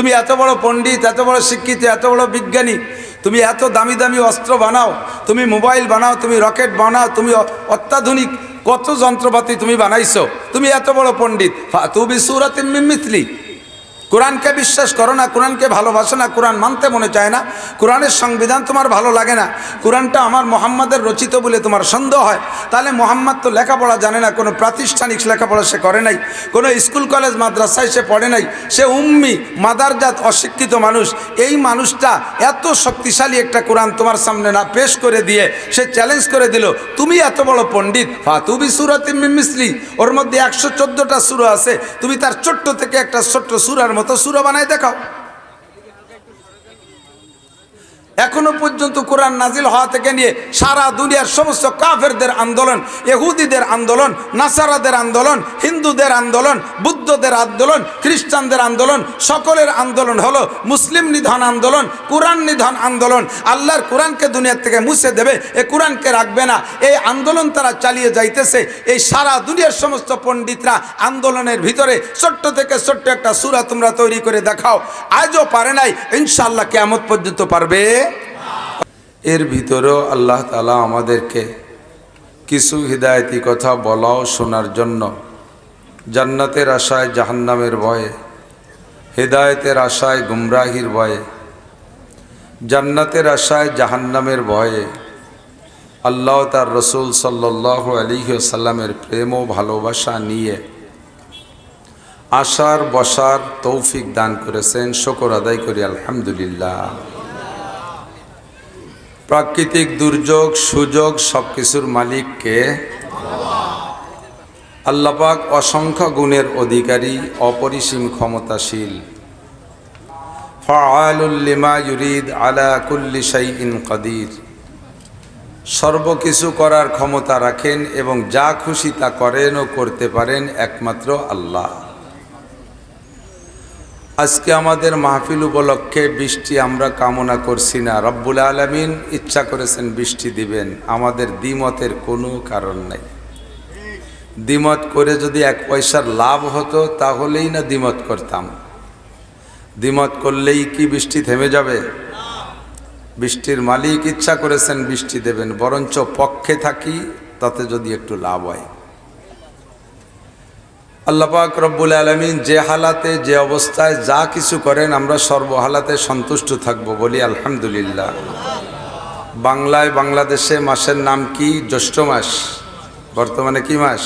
তুমি এত বড় পণ্ডিত, এত বড় শিক্ষিত, এত বড় বিজ্ঞানী, তুমি এত দামি দামি অস্ত্র বানাও, তুমি মোবাইল বানাও, তুমি রকেট বানাও, তুমি অত্যাধুনিক কত যন্ত্রপাতি তুমি বানাইছো, তুমি এত বড় পণ্ডিত, ফাতু বিসূরাতিন মিন মিসলি। কোরআনকে বিশ্বাস করো না, কোরআনকে ভালোবাসো না, কোরআন মানতে মনে চায় না, কোরআনের সংবিধান তোমার ভালো লাগে না, কোরআনটা আমার মোহাম্মদের রচিত বলে তোমার সন্দেহ হয়, তাহলে মোহাম্মদ তো লেখাপড়া জানে না, কোনো প্রাতিষ্ঠানিক লেখাপড়া সে করে নাই, কোনো স্কুল কলেজ মাদ্রাসায় সে পড়ে নাই, সে উম্মি মাদারজাত অশিক্ষিত মানুষ। এই মানুষটা এত শক্তিশালী একটা কোরআন তোমার সামনে না পেশ করে দিয়ে সে চ্যালেঞ্জ করে দিল, তুমি এত বড় পণ্ডিত, ফাতু বিসূরাতিন মিন মিসলি, ওর মধ্যে 114টা সূরা আছে, তুমি তার ছোট্ট থেকে একটা ছোট্ট সূরার মতো সূরা বানায় দেখাও। এখনো পর্যন্ত কোরআন নাজিল হওয়া থেকে নিয়ে সারা দুনিয়ার সমস্ত কাফেরদের আন্দোলন, ইহুদিদের আন্দোলন, নাসারাদের আন্দোলন, হিন্দুদের আন্দোলন, বুদ্ধদের আন্দোলন, খ্রিস্টানদের আন্দোলন, সকলের আন্দোলন হলো মুসলিম নিধন আন্দোলন, কোরআন নিধন আন্দোলন। আল্লাহর কোরআনকে দুনিয়ার থেকে মুছে দেবে, এ কোরআনকে রাখবে না, এই আন্দোলন তারা চালিয়ে যাইতেছে। এই সারা দুনিয়ার সমস্ত পণ্ডিতরা আন্দোলনের ভিতরে ছোট্ট থেকে ছোট্ট একটা সূরা তোমরা তৈরি করে দেখাও, আজও পারে নাই, ইনশাআল্লাহ কিয়ামত পর্যন্ত পারবে। এর ভিতরেও আল্লাহ তাআলা আমাদেরকে কিছু হিদায়তি কথা বলাও শোনার জন্য, জান্নাতের আশায় জাহান্নামের ভয়ে, হিদায়তের আশায় গুমরাহির ভয়ে, জান্নাতের আশায় জাহান্নামের ভয়ে, আল্লাহ তার রসুল সাল্লাল্লাহু আলাইহি ওয়াসাল্লামের প্রেম ও ভালোবাসা নিয়ে আশার বসার তৌফিক দান করেছেন। শুকর আদায় করি আলহামদুলিল্লাহ। প্রাকৃতিক দুর্যোগ সুযোগ সব কিছুর মালিককে আল্লাহ পাক, অসংখ্য গুণের অধিকারী, অপরিসীম ক্ষমতাশীল, ফাআলুল লিমা ইউরিদ, আলা কুল্লি শাইইন কাদির, সর্বকিছু করার ক্ষমতা রাখেন এবং যা খুশি তা করেন ও করতে পারেন একমাত্র আল্লাহ। আজকে আমাদের মাহফিল উপলক্ষে বৃষ্টি আমরা কামনা করছি না, রব্বুল আলামিন ইচ্ছা করেছেন বৃষ্টি দিবেন, আমাদের দ্বিমতের কোনো কারণ নাই। দ্বিমত করে যদি এক পয়সার লাভ হতো তাহলেই না দ্বিমত করতাম, দ্বিমত করলেই কি বৃষ্টি থেমে যাবে? বৃষ্টির মালিক ইচ্ছা করেছেন বৃষ্টি দেবেন, বরঞ্চ পক্ষে থাকি তাতে যদি একটু লাভ হয়। আল্লাহ পাক রব্বুল আলামিন যে হালাতে যে অবস্থায় যা কিছু করেন আমরা সর্বহালাতে সন্তুষ্ট থাকব, বলি আলহামদুলিল্লাহ। বাংলায় বাংলাদেশে মাসের নাম কি? জ্যৈষ্ঠ মাস। বর্তমানে কি মাস?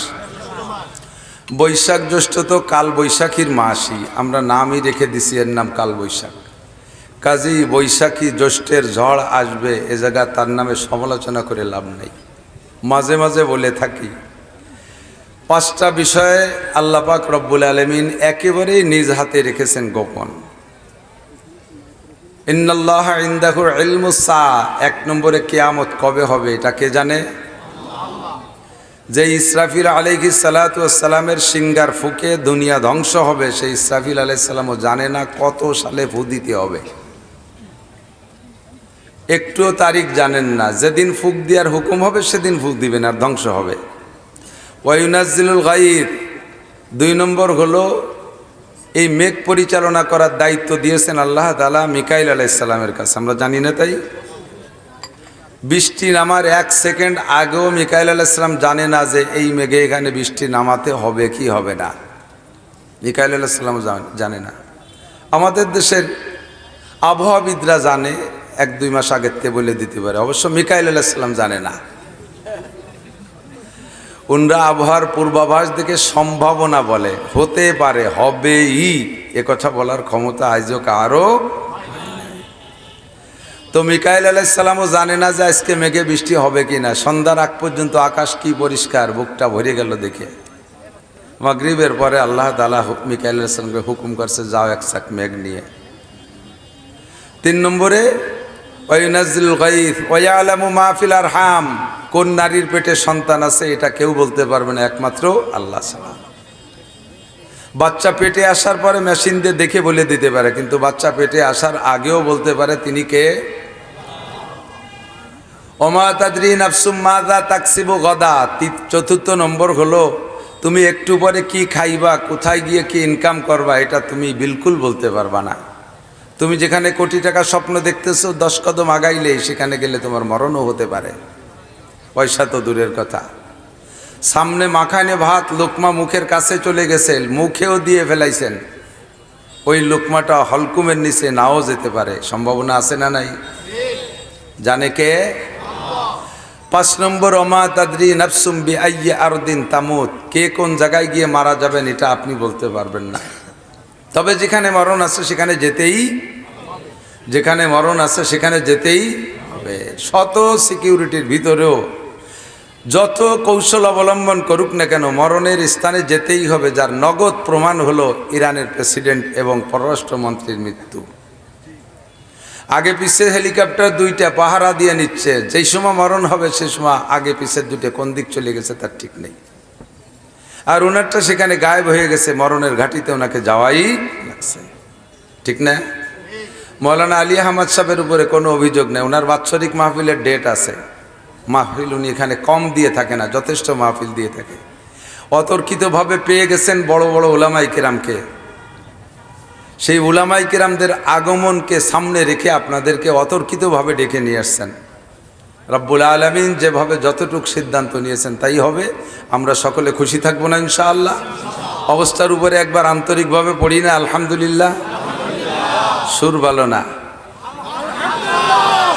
বৈশাখ জ্যৈষ্ঠ তো কাল বৈশাখীর মাসই, আমরা নামই রেখে দিছি এর নাম কাল বৈশাখ। কাজেই বৈশাখী জ্যৈষ্ঠের ঝড় আসবে, এ জায়গা তার নামে সমালোচনা করে লাভ নেই। মাঝে মাঝে বলে থাকি, 5টা বিষয়ে আল্লাহ পাক রব্বুল আলামিন একেবারেই নিজ হাতে রেখেছেন গোপন। ইন্নাল্লাহা ইনদাহু ইলমুস সাআ, 1 নম্বরে কিয়ামত কবে হবে এটা কে জানে? যে ইসরাফিল আলাইহিস সালাতু ওয়াস সালামের সিঙ্গার ফুকে দুনিয়া ধ্বংস হবে, সেই ইসরাফিল আলাইহিস সালামও জানে না কত সালে ফু দিতে হবে, একটুও তারিখ জানেন না। যেদিন ফুক দেওয়ার হুকুম হবে সেদিন ফুক দিবেন আর ধ্বংস হবে। ওয়ায়ুনাজ্জিলুল গায়ব, 2 নম্বর হলো এই মেঘ পরিচালনা করার দায়িত্ব দিয়েছেন আল্লাহ তাআলা মিকাইল আলাইহিস সালামের কাছে, আমরা জানি না তাই? বৃষ্টি নামার 1 সেকেন্ড আগেও মিকাইল আলাইহিস সালাম জানে না যে এই মেঘে এখানে বৃষ্টি নামাতে হবে কি হবে না, মিকাইল আলাইহিস সালাম জানে না। আমাদের দেশের আবহাওয়াবিদরা জানে, 1-2 মাস আগের থেকে বলে দিতে পারে, অবশ্য মিকাইল আলাইহিস সালাম জানে না। উনরা আবহাওয়ার পূর্বাভাস দেখে সম্ভাবনা বলে, হতে পারে, হবেই, এ কথা বলার ক্ষমতা আজও কারো। তো মিকাইল আলাইহিস সালামও জানে না যে আজকে মেঘে বৃষ্টি হবে কিনা। সন্ধ্যার আগ পর্যন্ত আকাশ কি পরিষ্কার, বুকটা ভরে গেল দেখে। মাগরিবের পরে আল্লাহ তাআলা মিকাইল আলাইহিস সালামকে হুকুম করছে, যাও 1 চাক মেঘ নিয়ে। 3 নম্বরে ওয়ায়ুনাজ্জিলুল গায়ব ওয়ায়ালামু মা ফিল আরহাম, কোন নারীর পেটে সন্তান আছে এটা কেউ বলতে পারবে না একমাত্র আল্লাহ ছাড়া। বাচ্চা পেটে আসার পরে মেশিন দিয়ে দেখে বলে দিতে পারে, কিন্তু বাচ্চা পেটে আসার আগেও বলতে পারে তিনি কে? ওমা তাদরি নাফসুম মাযা তাকসিবু গাদা। 4র্থ নম্বর হলো তুমি একটু পরে কি খাইবা, কোথায় গিয়ে কি ইনকাম করবা, এটা তুমি বিলকুল বলতে পারবা না। তুমি যেখানে কোটি টাকা স্বপ্ন দেখতেছো 10 কদম আগাইলে সেখানে গেলে তোমার মরণও হতে পারে, পয়সা তো দূরের কথা। সামনে মাখানে ভাত লোকমা মুখের কাছে চলে গেছে, মুখেও দিয়ে ফেলাইছেন, ওই লোকমাটা হলকুমের নিচে নাও যেতে পারে, সম্ভাবনা আছে না নাই? জানে কে? 5 নম্বর, ওমা তাদরি নাফসুম বিআইয়ি আরদিন তামুত, কে কোন জায়গায় গিয়ে মারা যাবেন এটা আপনি বলতে পারবেন না। তবে যেখানে মরণ আছে সেখানে যেতেই, যেখানে মরণ আছে সেখানে যেতেই হবে। শত সিকিউরিটির ভিতরেও যত কৌশল অবলম্বন করুক না কেন, মরণের স্থানে যেতেই হবে, যার নগদ প্রমাণ হলো ইরানের প্রেসিডেন্ট এবং পররাষ্ট্রমন্ত্রীর মৃত্যু। আগে পিছে হেলিকপ্টার 2টা পাহারা দিয়ে নিচ্ছে, যেই সময় মরণ হবে সেই সময় আগে পিছের 2টা কোন দিক চলে গেছে তার ঠিক নেই। আর ওনারটা সেখানে গায়েব হয়ে গেছে, মরণের ঘাটিতে ওনাকে যাওয়াই লাগছে, ঠিক না? মৌলানা আলী আহমদ সাহেবের উপরে কোনো অভিযোগ নেই, ওনার বাৎসরিক মাহফিলের ডেট আছে, মাহফিল উনি এখানে কম দিয়ে থাকে না, যথেষ্ট মাহফিল দিয়ে থাকে। অতর্কিতভাবে পেয়ে গেছেন বড় বড় উলামায়ে কেরামকে, সেই উলামায়ে কেরামদের আগমনকে সামনে রেখে আপনাদেরকে অতর্কিতভাবে ডেকে নিয়ে আসছেন। রব্বুল আলামিন যেভাবে যতটুকু সিদ্ধান্ত নিয়েছেন তাই হবে, আমরা সকলে খুশি থাকবো না ইনশাআল্লাহ? অবস্থার উপরে একবার আন্তরিকভাবে পড়ি না আলহামদুলিল্লাহ? সুর ভালো না,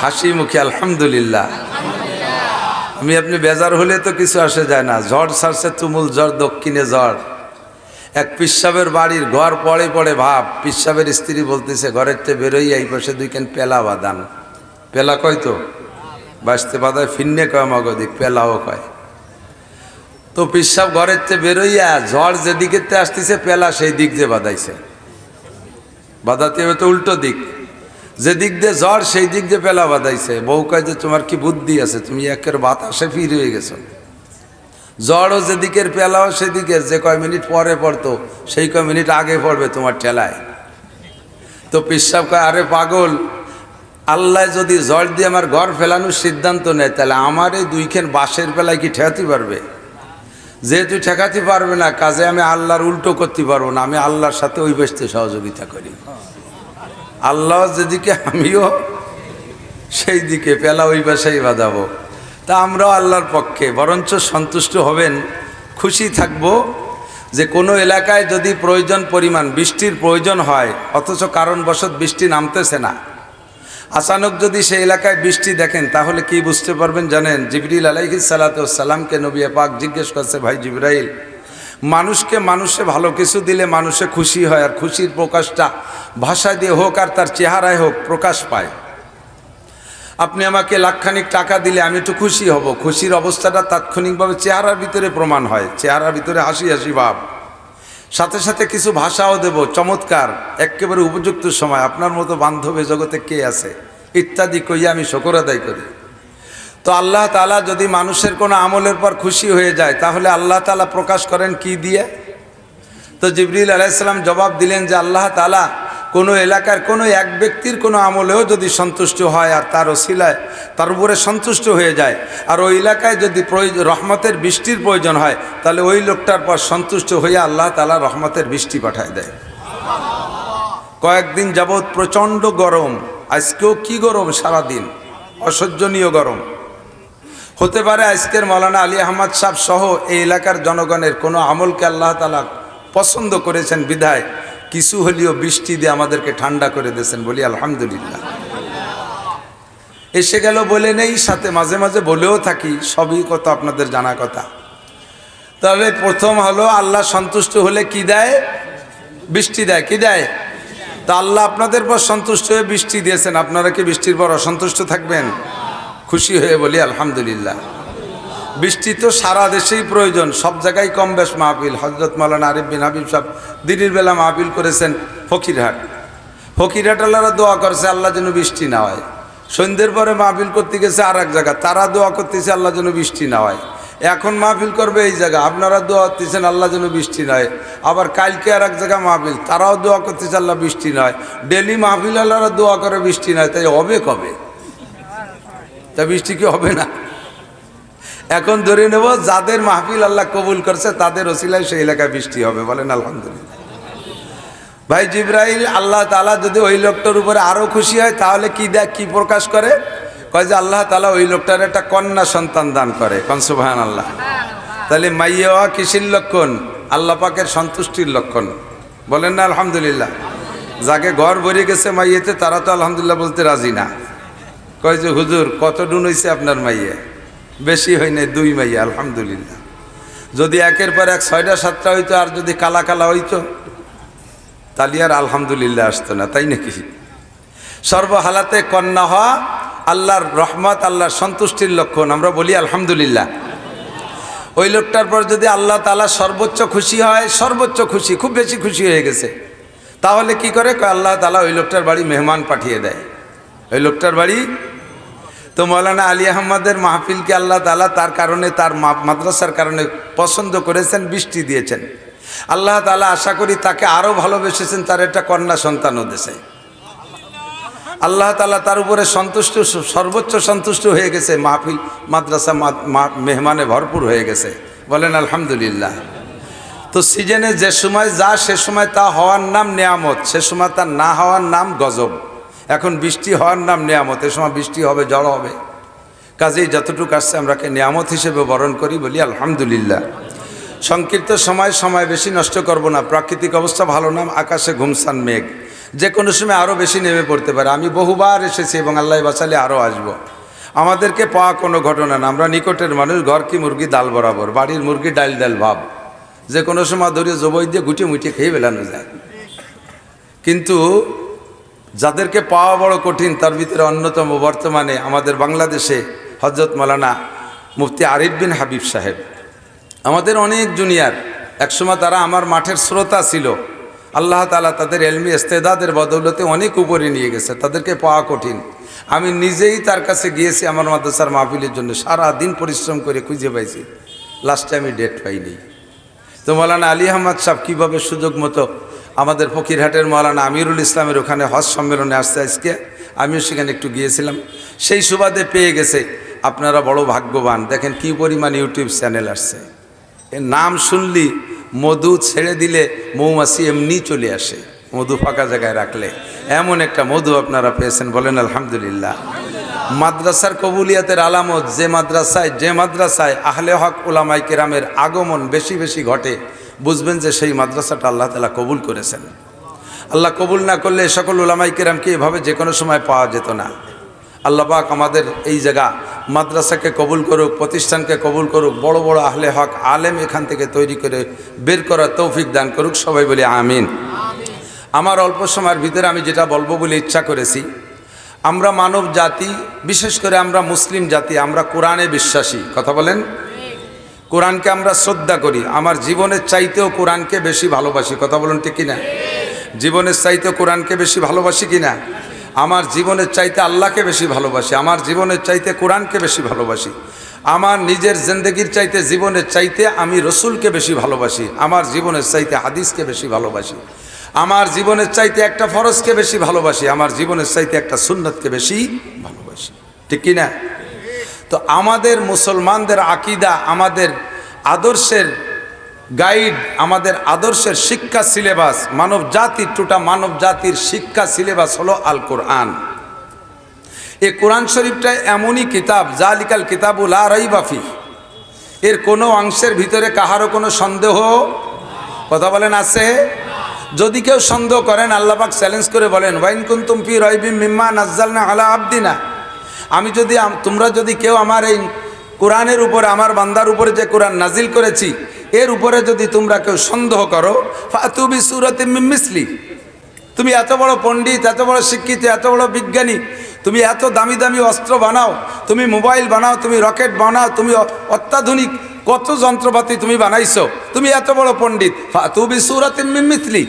হাসি মুখে আলহামদুলিল্লাহ। আমি আপনি বেজার হলে তো কিছু আসে যায় না, ঝড় ছাড়ছে তুমুল ঝড়, দক্ষিণে ঝড়। এক পিসাবের বাড়ির ঘর পড়ে পড়ে ভাব, পিসাবের স্ত্রী বলতেছে ঘরের চেয়ে বেরোই এই পাশে 2 কেন পেলা বাঁধান। পেলা কয় তো বাঁচতে বাঁধায়, ফিন্নে কয় মগদিক, পেলাও কয়। তো পিসাব ঘরের চেয়ে বেরোইয়া ঝড় যেদিকে আসতেছে পেলা সেই দিক দিয়ে বাঁধাইছে, বাঁধাতে হবে তো উল্টো দিক, যেদিক দিয়ে ঝড় সেই দিক দিয়ে পেলা বাঁধাইছে। বউ কয় যে তোমার কি বুদ্ধি আছে, তুমি একের বাতাসে ফিরে হয়ে গেছো, ঝড়ও যেদিকের পেলাও সেদিকের, যে কয় মিনিট পরে পড়তো সেই কয় মিনিট আগে পড়বে তোমার ঠেলায়। তো পিসাব কয় আরে পাগল, আল্লাহ যদি ঝড় দিয়ে আমার ঘর ফেলানোর সিদ্ধান্ত নেয় তাহলে আমার এই 2 খান বাঁশের পেলায় কি ঠেকাতে পারবে? যেহেতু ঠেকাতে পারবে না, কাজে আমি আল্লাহর উল্টো করতে পারবো না, আমি আল্লাহর সাথে ওই বেশতে সহযোগিতা করি। আল্লাহ যেদিকে আমিও সেই দিকে, পেলা ওই পাশেই বাঁধাবো। তা আমরাও আল্লাহর পক্ষে, বরঞ্চ সন্তুষ্ট হবেন, খুশি থাকব যে কোনো এলাকায় যদি প্রয়োজন পরিমাণ বৃষ্টির প্রয়োজন হয় অথচ কারণবশত বৃষ্টি নামতেছে না, আচানক যদি সেই এলাকায় বৃষ্টি দেখেন তাহলে কি বুঝতে পারবেন জানেন? জিবরিল আলাইহিস সালাতু ওয়াস সালামকে নবী পাক জিজ্ঞেস করছে, ভাই জিবরাইল, মানুষকে মানুষে ভালো কিছু দিলে মানুষে খুশি হয়, আর খুশির প্রকাশটা ভাষা দিয়ে হোক আর তার চেহারায় হোক প্রকাশ পায়। আপনি আমাকে লাখখানিক টাকা দিলে আমি একটু খুশি হব, খুশির অবস্থাটা তাৎক্ষণিকভাবে চেহারার ভিতরে প্রমাণ হয়, চেহারার ভিতরে হাসি হাসি ভাব। সাথে সাথে কিছু ভাষাও দেব চমৎকার, একেবারে উপযুক্ত সময়, আপনার মতো বান্ধবী জগতে কে আছে ইত্যাদি কইয়া আমি শুকর আদায় করি। তো আল্লাহ তাআলা যদি মানুষের কোনো আমলের পর খুশি হয়ে যায় তাহলে আল্লাহ তাআলা প্রকাশ করেন কি দিয়ে? তো জিবরিল আলাইহিস সালাম জবাব দিলেন যে আল্লাহ তাআলা কোনো এলাকার কোনো এক ব্যক্তির কোনো আমলেও যদি সন্তুষ্ট হয় আর তার ওসিলায় তার উপরে সন্তুষ্ট হয়ে যায়, আর ওই এলাকায় যদি রহমতের বৃষ্টির প্রয়োজন হয় তাহলে ওই লোকটার পর সন্তুষ্ট হয়ে আল্লাহ তাআলা রহমতের বৃষ্টি পাঠায় দেয়। কয়েকদিন যাবৎ প্রচণ্ড গরম, আজকেও কি গরম, সারাদিন অসহ্যনীয় গরম। হতে পারে আজকের মৌলানা আলী আহমদ সাহেব সহ এই এলাকার জনগণের কোনো আমলকে আল্লাহ তাআলা পছন্দ করেছেন বিধায় কিছু হলেও বৃষ্টি দিয়ে আমাদেরকে ঠান্ডা করে দিয়েছেন, বলি আলহামদুলিল্লাহ। এসে গেল বলে নেই, সাথে মাঝে মাঝে বলেও থাকি, সবই কথা আপনাদের জানা কথা। তবে প্রথম হলো আল্লাহ সন্তুষ্ট হলে কি দেয়? বৃষ্টি দেয়। কি দেয়? তা আল্লাহ আপনাদের পর সন্তুষ্ট হয়ে বৃষ্টি দিয়েছেন, আপনারা কি বৃষ্টির পর অসন্তুষ্ট থাকবেন? খুশি হয়ে বলি আলহামদুলিল্লাহ। বৃষ্টি তো সারা দেশেই প্রয়োজন, সব জায়গায় কম বেশ মাহফিল। হযরত মাওলানা আরিফ বিন হাবিব সাহেব দিনের বেলা মাহফিল করেছেন ফকিরহাট, ফকিরহাটালারা দোয়া করছে আল্লাহ যেন বৃষ্টি না হয়। সন্ধ্যের পরে মাহফিল করতে গেছে আর এক জায়গা, তারা দোয়া করতেছে আল্লাহ যেন বৃষ্টি না হয়। এখন মাহফিল করবে এই জায়গা, আপনারা দোয়া করতেছেন আল্লাহ যেন বৃষ্টি না হয়। আবার কালকে আর এক জায়গা মাহফিল, তারাও দোয়া করতেছে আল্লাহ বৃষ্টি না হয়। ডেলি মাহফিল আল্লাহরা দোয়া করে বৃষ্টি না হয়, তাই হবে কবে? তা বৃষ্টি কি হবে না? এখন ধরে নেব যাদের মাহফিল আল্লাহ কবুল করছে তাদের ওসিলায় সেই এলাকায় বৃষ্টি হবে, বলেন আলহামদুলিল্লাহ। ভাই জিবরাইল আল্লাহ তাআলা যদি ওই লোকটার উপরে আরো খুশি হয় তাহলে কি প্রকাশ করে? কয় যে আল্লাহ তাআলা ওই লোকটার একটা কন্যা সন্তান দান করে। কোন সুবহানাল্লাহ। তাহলে মাইয়া হওয়া কিসের লক্ষণ? আল্লাহ পাকের সন্তুষ্টির লক্ষণ। বলেন না আলহামদুলিল্লাহ। যাকে ঘর ভরে গেছে মাইয়েতে তারা তো আলহামদুলিল্লাহ বলতে রাজি না। কয় যে হুজুর কত ডুন হয়েছে আপনার মাইয়ে? বেশি হয় নাই, 2 মাইয়া আলহামদুলিল্লাহ। যদি একের পর এক 6টা 7টা হইতো আর যদি কালা কালা হইতো তাহলে আর আলহামদুলিল্লাহ আসতো না, তাই নাকি? সর্বহালাতে কন্যা হওয়া আল্লাহর রহমত, আল্লাহর সন্তুষ্টির লক্ষণ। আমরা বলি আলহামদুলিল্লাহ। ওই লোকটার পর যদি আল্লাহ তাআলা সর্বোচ্চ খুশি হয়, সর্বোচ্চ খুশি, খুব বেশি খুশি হয়ে গেছে, তাহলে কি করে? আল্লাহ তাআলা ওই লোকটার বাড়ি মেহমান পাঠিয়ে দেয়। ওই লোকটার বাড়ি তো মৌলানা আলী আহমদের মাহফিলকে আল্লাহ তাআলা তার কারণে, তার মাদ্রাসার কারণে পছন্দ করেছেন, বৃষ্টি দিয়েছেন। আল্লাহ তাআলা আশা করি তাকে আরও ভালোবেসেছেন, তার একটা কন্যা সন্তানও দেশে। আল্লাহ তাআলা তার উপরে সন্তুষ্ট, সর্বোচ্চ সন্তুষ্ট হয়ে গেছে। মাহফিল মাদ্রাসা মেহমানে ভরপুর হয়ে গেছে। বলেন আলহামদুলিল্লাহ। তো সিজনে যে সময় যা, সে সময় তা হওয়ার নাম নেয়ামত, সে সময় তা না হওয়ার নাম গজব। এখন বৃষ্টি হওয়ার নাম নেয়ামত, এ সময় বৃষ্টি হবে, ঝড় হবে। কাজেই যতটুকু আসছে আমরাকে নেয়ামত হিসেবে বরণ করি, বলি আলহামদুলিল্লাহ। সংকীর্ত সময় বেশি নষ্ট করব না। প্রাকৃতিক অবস্থা ভালো না, আকাশে ঘুমসান মেঘ, যে কোনো সময় আরও বেশি নেমে পড়তে পারে। আমি বহুবার এসেছি এবং আল্লাহ বাঁচালে আরও আসব। আমাদেরকে পাওয়া কোনো ঘটনা না। আমরা নিকটের মানুষ, ঘর কি মুরগি ডাল বরাবর, বাড়ির মুরগি ডাল ডাল ভাব, যে কোনো সময় ধরে জবই দিয়ে গুটিয়ে মুটিয়ে খেয়ে বেলানো যায়। কিন্তু যাদেরকে পাওয়া বড় কঠিন, তার ভিতরে অন্যতম বর্তমানে আমাদের বাংলাদেশে হযরত মাওলানা মুফতি আরিফ বিন হাবিব সাহেব। আমাদের অনেক জুনিয়র, একসময় তারা আমার মাঠের শ্রোতা ছিল। আল্লাহ তাআলা তাদের এলমি ইস্তেদাদের বদৌলতে অনেক উপরে নিয়ে গেছে, তাদেরকে পাওয়া কঠিন। আমি নিজেই তার কাছে গিয়েছি আমার মাদ্রাসার মাহফিলের জন্য, সারা দিন পরিশ্রম করে খুঁজে পাইছি, লাস্টে আমি ডেট পাইনি। তো মৌলানা আলী আহমদ সাহেব কীভাবে সুযোগ মতো আমাদের ফকিরহাটের মৌলানা আমিরুল ইসলামের ওখানে হজ সম্মেলনে আসছে আজকে, আমিও সেখানে একটু গিয়েছিলাম, সেই সুবাদে পেয়ে গেছে। আপনারা বড় ভাগ্যবান, দেখেন কি পরিমাণ ইউটিউব চ্যানেল আসছে। এর নাম শুনলি মধু ছেড়ে দিলে মৌমাছি এমনি চলে আসে, মধু ফাঁকা জায়গায় রাখলে। এমন একটা মধু আপনারা পেয়েছেন, বলেন আলহামদুলিল্লাহ। মাদ্রাসার কবুলিয়াতের আলামত, যে মাদ্রাসায় আহলে হক উলামায়ে কেরামের আগমন বেশি বেশি ঘটে, বুঝবেন যে সেই মাদ্রাসাটা আল্লাহ তাআলা কবুল করেছেন। আল্লাহ কবুল না করলে এই সকল উলামায়ে কেরামকে এভাবে যে কোনো সময় পাওয়া যেত না। আল্লাহ পাক আমাদের এই জায়গা মাদ্রাসাকে কবুল করুক, প্রতিষ্ঠানকে কবুল করুক, বড় বড় আহলে হক আলেম এখান থেকে তৈরি করে বের করার তৌফিক দান করুক, সবাই বলি আমিন। আমার অল্প সময়ের ভিতরে আমি যেটা বলবো বলে ইচ্ছা করেছি, আমরা মানব জাতি, বিশেষ করে আমরা মুসলিম জাতি, আমরা কোরআনে বিশ্বাসী। কথা বলেন। কোরআনকে আমরা শ্রদ্ধা করি। আমার জীবনের চাইতেও কোরআনকে বেশি ভালোবাসি। কথা বলুন ঠিক কিনা? জীবনের চাইতেও কোরআনকে বেশি ভালোবাসি কিনা? আমার জীবনের চাইতে আল্লাহকে বেশি ভালোবাসি, আমার জীবনের চাইতে কোরআনকে বেশি ভালোবাসি। আমার নিজের জিন্দেগির চাইতে, জীবনের চাইতে আমি রসুলকে বেশি ভালোবাসি, আমার জীবনের চাইতে হাদিসকে বেশি ভালোবাসি, আমার জীবনের চাইতে একটা ফরজকে বেশি ভালোবাসি, আমার জীবনের চাইতে একটা সুন্নতকে বেশি ভালোবাসি। ঠিক কিনা? তো আমাদের মুসলমানদের আকীদা, আমাদের আদর্শের গাইড, আমাদের আদর্শের শিক্ষা সিলেবাস, মানব জাতির মানব জাতির শিক্ষা সিলেবাস হলো আল কোরআন। এই কোরআন শরীফটা এমনই কিতাব, জালিকাল কিতাবু লা রাইবা ফিহি, এর কোনো অংশের ভিতরে কাহারও কোনো সন্দেহ, কথা বলেন, আছে? যদি কেউ সন্দেহ করেন, আল্লাহ পাক চ্যালেঞ্জ করে বলেন, ওয়াইন কুনতুম ফি রাইবিম মিম্মা নাযালনা আলা আবদিনা, তোমরা যদি কেউ আমার এই কোরআনের উপরে, আমার বান্দার উপরে যে কোরআন নাজিল করেছি, এর উপরে যদি তোমরা কেউ সন্দেহ করো, ফাতু বিসূরাতিম মিন মিসলি, তুমি এত বড় পণ্ডিত, এত বড় শিক্ষিত, এত বড় বিজ্ঞানী, তুমি এত দামি দামি অস্ত্র বানাও, তুমি মোবাইল বানাও, তুমি রকেট বানাও, তুমি অত্যাধুনিক কত যন্ত্রপাতি তুমি বানাইছো, তুমি এত বড় পণ্ডিত, ফাতু বিসূরাতিম মিন মিসলি।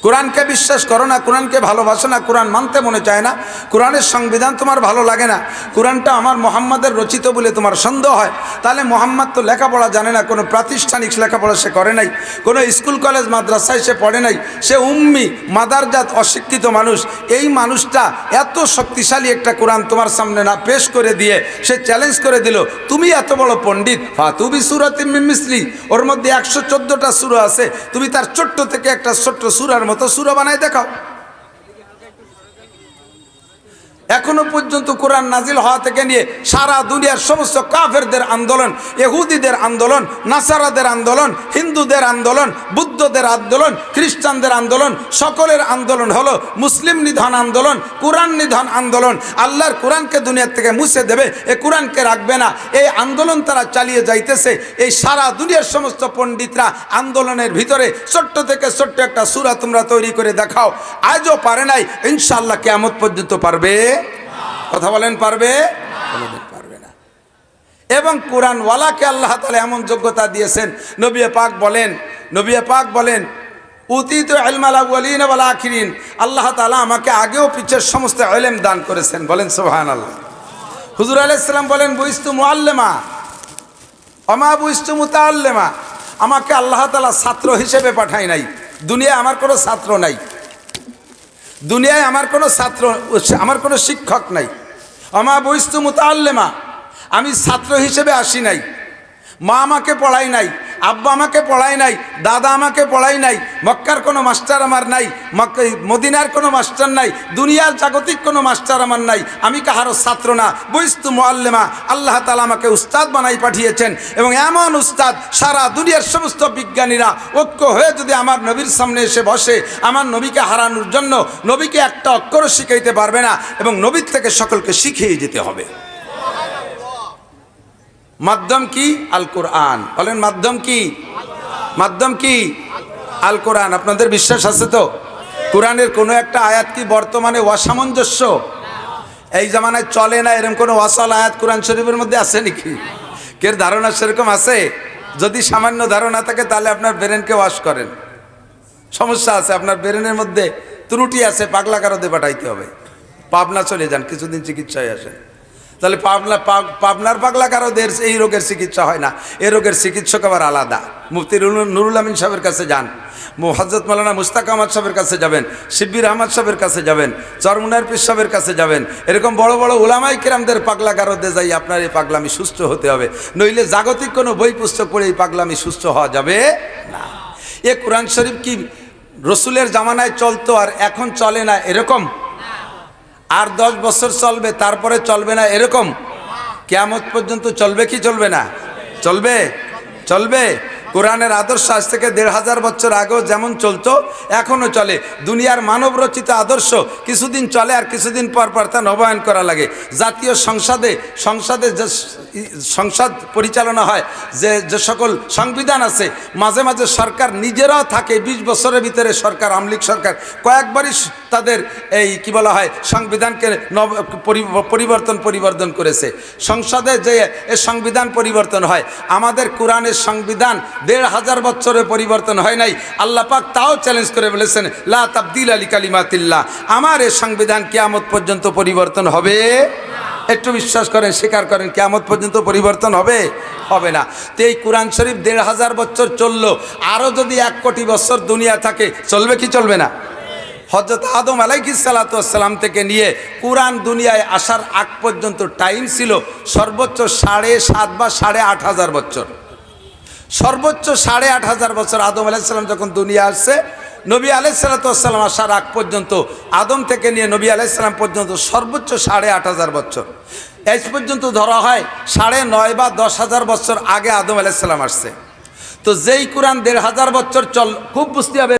কোরআনকে বিশ্বাস করো না, কোরআনকে ভালোবাসো না, কোরআন মানতে মনে চায় না, কোরআনের সংবিধান তোমার ভালো লাগে না, কোরআনটা আমার মোহাম্মদের রচিত বলে তোমার সন্দেহ হয়, তাহলে মোহাম্মদ তো লেখাপড়া জানে না, কোনো প্রাতিষ্ঠানিক লেখাপড়া সে করে নাই, কোনো স্কুল কলেজ মাদ্রাসায় সে পড়ে নাই, সে উম্মি মাদারজাত অশিক্ষিত মানুষ। এই মানুষটা এত শক্তিশালী একটা কোরআন তোমার সামনে না পেশ করে দিয়ে সে চ্যালেঞ্জ করে দিল, তুমি এত বড় পণ্ডিত, ফাতু বিসূরাতিম মিন মিসলি, ওর মধ্যে 114টা সূরা আছে, তুমি তার ছোট্ট থেকে একটা ছোট্ট সূরার মতো সূরা বানায় দেখাও। এখনো পর্যন্ত কোরআন নাজিল হওয়া থেকে নিয়ে সারা দুনিয়ার সমস্ত কাফেরদের আন্দোলন, ইহুদিদের আন্দোলন, নাসারাদের আন্দোলন, হিন্দুদের আন্দোলন, বুদ্ধদের আন্দোলন, খ্রিস্টানদের আন্দোলন, সকলের আন্দোলন হলো মুসলিম নিধন আন্দোলন, কোরআন নিধন আন্দোলন। আল্লাহর কোরআনকে দুনিয়ার থেকে মুছে দেবে, এই কোরআনকে রাখবে না, এই আন্দোলন তারা চালিয়ে যাইতেছে। এই সারা দুনিয়ার সমস্ত পণ্ডিতরা আন্দোলনের ভিতরে ছোট্ট থেকে ছোট্ট একটা সূরা তোমরা তৈরি করে দেখাও, আজও পারে নাই, ইনশাআল্লাহ কিয়ামত পর্যন্ত পারবে? কথা বলেন, পারবে? কোনোদিন পারবে না। এবং কোরআনওয়ালাকে আল্লাহ তাআলা এমন যোগ্যতা দিয়েছেন, নবী পাক বলেন উতীতু ইলমাল আউয়ালিন ওয়াল আখিরিন, আল্লাহ তাআলা আমাকে আগেও পিছের সমস্ত ইলম দান করেছেন। বলেন সুবহানাল্লাহ। হুজুর আলাইহিস সালাম বলেন বুইস্তু মুআল্লিমা ওমা বুইস্তু মুতাআল্লিমা, আমাকে আল্লাহ তাআলা ছাত্র হিসেবে পাঠায় নাই। দুনিয়ায় আমার কোনো ছাত্র নাই, দুনিয়ায় আমার কোনো শিক্ষক নাই। আমা বইস্তু মুতাআল্লিমা, আমি ছাত্র হিসেবে আসি নাই। মা আমাকে পড়াই নাই, আব্বা আমাকে পড়াই নাই, দাদা আমাকে পড়াই নাই, মক্কার কোনো মাস্টার আমার নাই, মদিনার কোনো মাস্টার নাই, দুনিয়ার জাগতিক কোনো মাস্টার আমার নাই, আমি কাহারও ছাত্র না। বইস্তু মুআল্লিমা, আল্লাহ তাআলা আমাকে উস্তাদ বানাই পাঠিয়েছেন। এবং এমন উস্তাদ সারা দুনিয়ার সমস্ত বিজ্ঞানীরা ঐক্য হয়ে যদি আমার নবীর সামনে এসে বসে, আমার নবীকে হারানোর জন্য নবীকে একটা অক্ষরও শিখাইতে পারবে না, এবং নবীর থেকে সকলকে শিখিয়ে যেতে হবে। মাধ্যম কি? আল কোরআন। বলেন মাধ্যম কি? মাধ্যম কি? আল কোরআন। আপনাদের বিশ্বাস আছে তো? কোরআনের কোনো একটা আয়াত কি বর্তমানে অসামঞ্জস্য? এই জামানায় চলে না এরকম কোনো ওয়াসাল আয়াত কোরআন শরীফের মধ্যে আছে নাকি? কের ধারণা সেরকম আছে? যদি সামান্য ধারণা থাকে তাহলে আপনার ব্রেনকে ওয়াশ করেন। সমস্যা আছে, আপনার ব্রেনের মধ্যে ত্রুটি আছে, পাগলা কারদে পাঠাইতে হবে। পাবনা চলে যান, কিছুদিন চিকিৎসায় আসেন। তাহলে পাবনার পাগলা কারোদের এই রোগের চিকিৎসা হয় না, এই রোগের চিকিৎসক আবার আলাদা। মুফতি নুরুল আমিন সাহেবের কাছে যান, হযরত মাওলানা মুশতাক আহমদ সাহেবের কাছে যাবেন, শিব্বির আহমদ সাহেবের কাছে যাবেন, চরমুনার পীর সাহেবের কাছে যাবেন। এরকম বড় বড় উলামায়ে কেরামদের পাগলা কারদে যাই আপনার এই পাগলামি সুস্থ হতে হবে, নইলে জাগতিক কোনো বই পুস্তক পড়ে এই পাগলামি সুস্থ হওয়া যাবে না। এ কোরআন শরীফ কি রসুলের জামানায় চলতো আর এখন চলে না এরকম? আর 10 বছর চলবে, তারপরে চলবে না এরকম? কিয়ামত পর্যন্ত চলবে কি চলবে না? চলবে, চলবে। কোরআনের আদর্শ আজ থেকে 1500 বছর আগেও যেমন চলতো এখনও চলে। দুনিয়ার মানব রচিত আদর্শ কিছুদিন চলে আর কিছুদিন পর পর তা নবায়ন করা লাগে। জাতীয় সংসদে যে সংসদ পরিচালনা হয়, যে সকল সংবিধান আছে, মাঝে মাঝে সরকার নিজেরাও থাকে। 20 বছরের ভিতরে সরকার, আওয়ামী লীগ সরকার কয়েকবারই তাদের এই কি বলা হয় সংবিধানকে পরিবর্তন করেছে। সংসদে যে সংবিধান পরিবর্তন হয়, আমাদের কোরআনের সংবিধান 1500 বছরে পরিবর্তন হয় নাই। আল্লাহ পাক তাও চ্যালেঞ্জ করে বলেছেন লা তাবদিলা লিকালিমাতিল্লাহ, আমার এই সংবিধান কিয়ামত পর্যন্ত পরিবর্তন হবে। একটু বিশ্বাস করেন, স্বীকার করেন, কিয়ামত পর্যন্ত পরিবর্তন হবে? হবে না। তো এই কোরআন শরীফ 1500 বছর চললো, আরও যদি 1 কোটি বছর দুনিয়া থাকে চলবে কি চলবে না? হযরত আদম আলাইহিস সালাতু ওয়াস সালাম থেকে নিয়ে কোরআন দুনিয়ায় আসার আগ পর্যন্ত টাইম ছিল সর্বোচ্চ 7.5 বা 8.5 বছর। সর্বোচ্চ 8.5 বছর। আদম আলাইহিস সালাম যখন দুনিয়া আসছে, নবী আলাইহিস সালাতু ওয়াস সালাম আসার আগ পর্যন্ত, আদম থেকে নিয়ে নবী আলাইহিস সালাম পর্যন্ত সর্বোচ্চ 8.5 বছর। এই পর্যন্ত ধরা হয় 9.5 বা 10,000 বছর আগে আদম আলাইহিস সালাম আসছে। তো যেই কোরআন 1500 বছর খুব বুঝতে হবে।